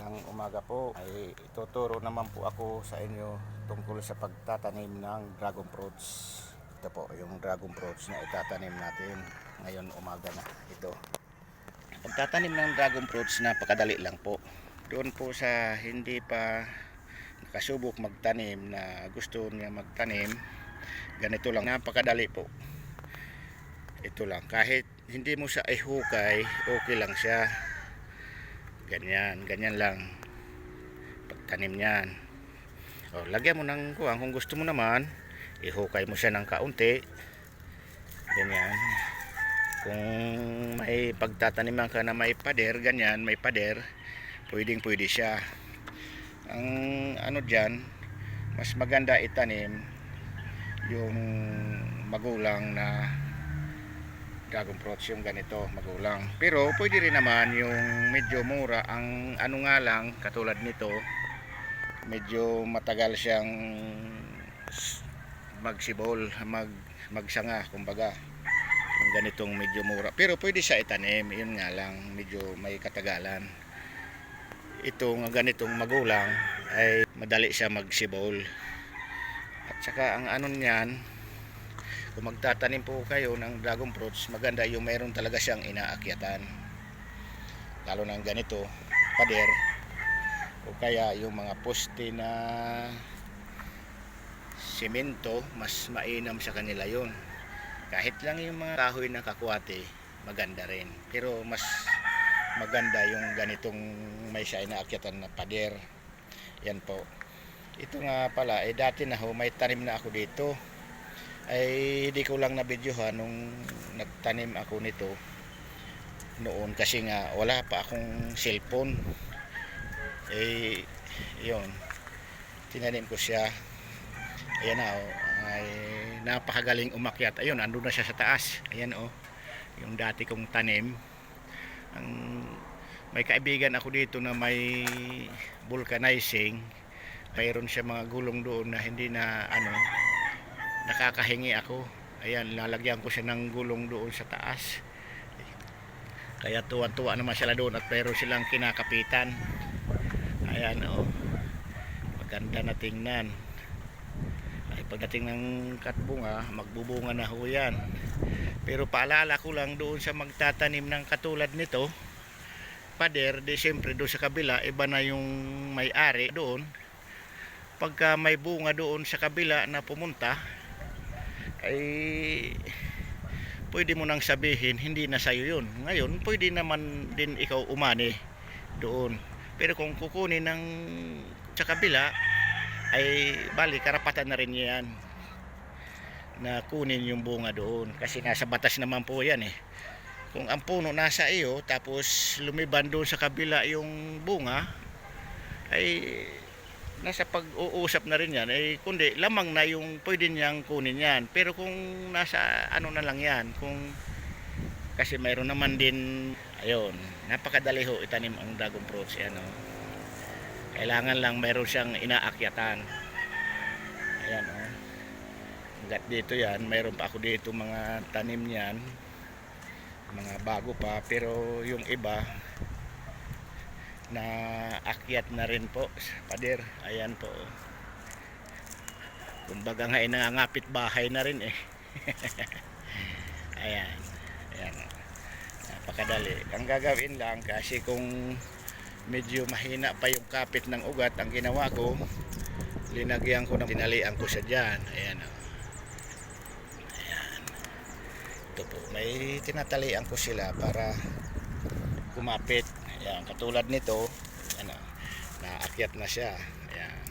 Magandang umaga po. Ay ituturo naman po ako sa inyo tungkol sa pagtatanim ng dragon fruits. Ito po yung dragon fruits na itatanim natin ngayon umaga na ito. Pagtatanim ng dragon fruits, napakadali lang po. Doon po sa hindi pa nakasubok magtanim na gusto niya magtanim, ganito lang, napakadali po. Ito lang, kahit hindi mo siya ihukay, okay lang siya. Ganyan lang pagtanim niyan. Lagyan mo ng kuwang. Kung gusto mo naman, ihukay mo siya ng kaunti. Ganyan. Kung may pagtataniman ka na may pader, ganyan, may pader, pwede siya. Ang ano dyan, mas maganda itanim yung magulang na dragon fruits, yung ganito magulang. Pero pwede rin naman yung medyo mura. Ang ano nga lang, katulad nito, medyo matagal siyang magsibol, magsanga kumbaga, yung ganitong medyo mura. Pero pwede siya itanim, yun nga lang, medyo may katagalan. Itong ganitong magulang ay madali siya magsibol. At saka ang ano niyan, kung magtatanim po kayo ng dragon fruits, maganda yung mayroon talaga siyang inaakyatan, lalo ng ganito pader, o kaya yung mga poste na simento, mas mainam sa kanila yun. Kahit lang yung mga kahoy na kakwate, maganda rin, pero mas maganda yung ganitong may siya inaakyatan na pader. Yan po. Ito nga pala, dati na ho, may tanim na ako dito. Ay di ko lang na videohan nung nagtanim ako nito noon, kasi nga wala pa akong cellphone. Yun, tinanim ko siya. Ayan na, ay napakagaling umakyat. Ayun, andun na siya sa taas. Ayan yung dati kong tanim. May kaibigan ako dito na may vulcanizing, mayroon siya mga gulong doon na hindi na nakakahingi ako. Ayan, lalagyan ko siya ng gulong doon sa taas. Kaya tuwa-tuwa naman sila doon at mayroon silang kinakapitan. Ayan maganda na tingnan. Ay pagdating ng katbunga, magbubunga na ho yan. Pero paalala ko lang doon sa magtatanim ng katulad nito, pader, di siyempre doon sa kabila, iba na yung may-ari doon. Pagka may bunga doon sa kabila na pumunta, ay pwede mo nang sabihin hindi na sayo yun. Ngayon pwede naman din ikaw umani doon, pero kung kukunin ng sa kabila, ay bali karapatan na rin yan na kunin yung bunga doon, kasi nasa batas naman po yan Kung ang puno nasa iyo tapos lumiban doon sa kabila yung bunga, ay nasa pag-uusap na rin yan, kundi lamang na yung pwede niyang kunin yan. Pero kung nasa na lang yan, kasi mayroon naman din, ayun, napakadali ho itanim ang dragon fruits. Kailangan lang mayroon siyang inaakyatan. Ayan hanggat dito yan, mayroon pa ako dito mga tanim niyan, mga bago pa, pero yung iba na akyat na rin po sa pader. Ayan po, kumbaga nga nangangapit bahay na rin ayan napakadali. Ang gagawin lang, kasi kung medyo mahina pa yung kapit ng ugat, ang ginawa ko, linagyan ko, tinalian ko siya dyan. Ayan ito po, may tinatalian ko sila para kumapit. Ayan, katulad nito, naakyat na siya. Ayan.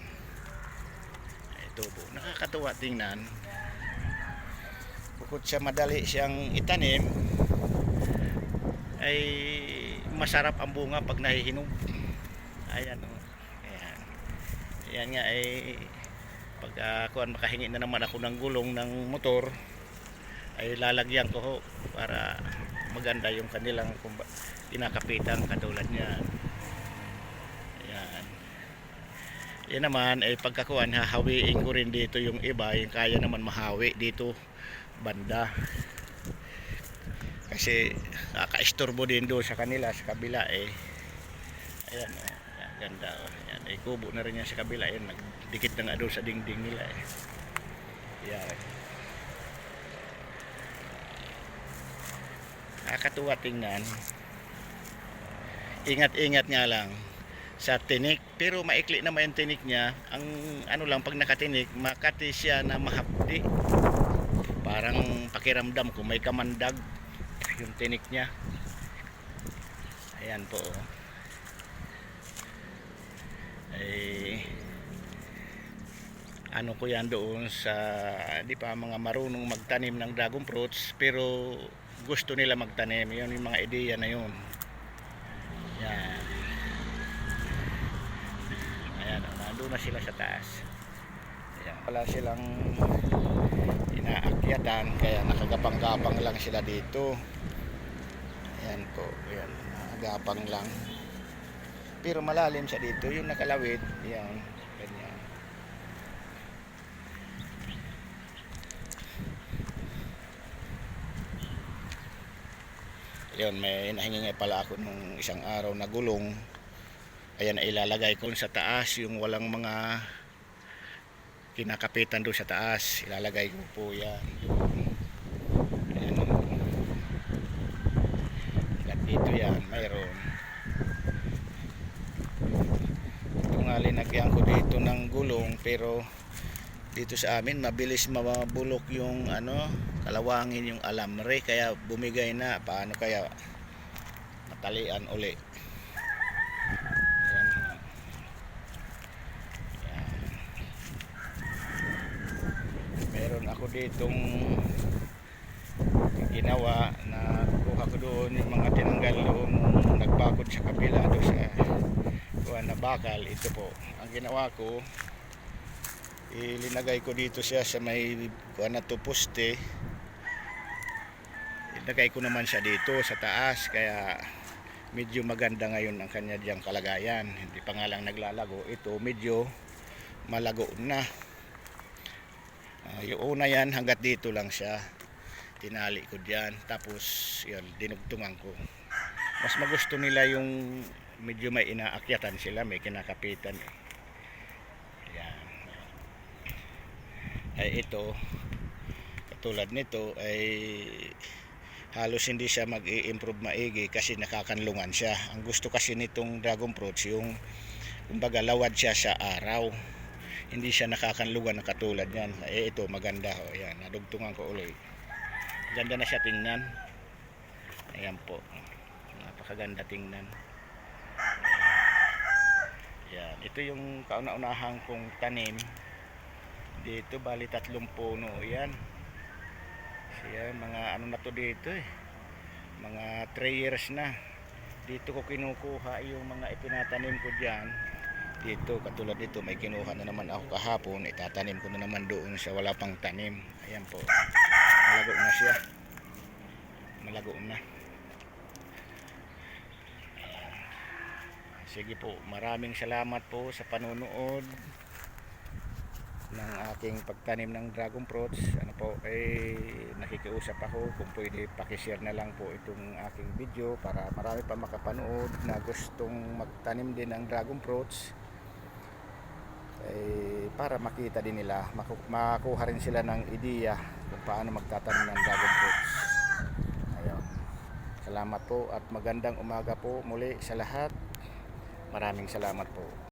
Ito po, nakakatuwa tingnan. Bukod sa madali siyang itanim, ay masarap ang bunga pag nahihinog. Ayan Ayan nga, pag makahingi na naman ako ng gulong ng motor, ay lalagyan ko ho para maganda yung kanilang pinakapitan katulad niyan. Yan naman ay pagkakuan, hahawiin ko rin dito yung iba, yung kaya naman mahawi dito banda, kasi kakaistorbo din doon sa kanila sa kabila Ayan Ganda, oh. Yan, ay kubo na rin yan sa kabila. Yan, nagdikit na nga doon sa dingding nila eh. Yan. Nakakatuwa tingnan. Ingat-ingat nga lang sa tinik, pero maikli naman yung tinik niya. Ang ano lang, pag nakatinik, makati siya na mahapdi. Parang pakiramdam kung may kamandag yung tinik niya. Ayan po. Ay, ano ko yan doon sa di pa mga marunong magtanim ng dragon fruits, pero gusto nila magtanim. Yun yung mga ideya na yun. Yan. Ayan, nandun na sila sa taas. Ayan, wala silang inaakyatan, kaya nakagapang-gapang lang sila dito. Ayan po, ayan, nakagapang lang. Pero malalim siya dito, yung nakalawit, yan, ganyan. Yun, may nahingi pala ako nung isang araw na gulong. Ayan, ilalagay ko sa taas, yung walang mga kinakapitan doon sa taas. Ilalagay ko po yan. Ayan. At dito yan, mayroon. Linagyan ko dito ng gulong, pero dito sa amin mabilis mabulok yung ano, kalawangin yung alamre, kaya bumigay na. Paano kaya matalian uli? Ayan. Ayan. Meron ako ditong ginawa na kuha ko doon yung mga tinanggal doon nagbakod sa kabila doon sa na bakal. Ito po ang ginawa ko, ilinagay ko dito siya sa may kuha na to poste, ilagay ko naman siya dito sa taas, kaya medyo maganda ngayon ang kanya diyang kalagayan. Hindi pa nga lang naglalago. Ito medyo malago na. Yung una yan hanggat dito lang siya, tinali ko diyan, tapos yun, dinugtungan ko. Mas magusto nila yung medyo may inaakyatan sila, may kinakapitan. Yan. Ay ito, katulad nito ay halos hindi siya mag-i-improve maigi kasi nakakanlungan siya. Ang gusto kasi nitong dragon fruits, yung kumbaga lawad siya sa araw, hindi siya nakakanlungan na katulad yan. Ito maganda. Ayan, nadugtungan ko ulit. Ganda na siya tingnan. Ayan po, napakaganda tingnan. Yan, ito yung kauna-unahang kong tanim dito, bali 3 puno yan. Siya, mga ano na to dito eh, mga 3 years na. Dito ko kinukuha yung mga itinatanim ko dyan. Dito, katulad dito, may kinuha na naman ako kahapon, itatanim ko na naman doon sa wala pang tanim. Ayan po, malago na siya, malago na. Sige po, maraming salamat po sa panonood ng aking pagtanim ng dragon fruits. Ano po, nakikiusap ako kung pwede pakishare na lang po itong aking video para marami pa makapanood na gustong magtanim din ng dragon fruits, para makita din nila, makuha rin sila ng ideya kung paano magtatanim ng dragon fruits. Ayun. Salamat po at magandang umaga po muli sa lahat. Maraming salamat po.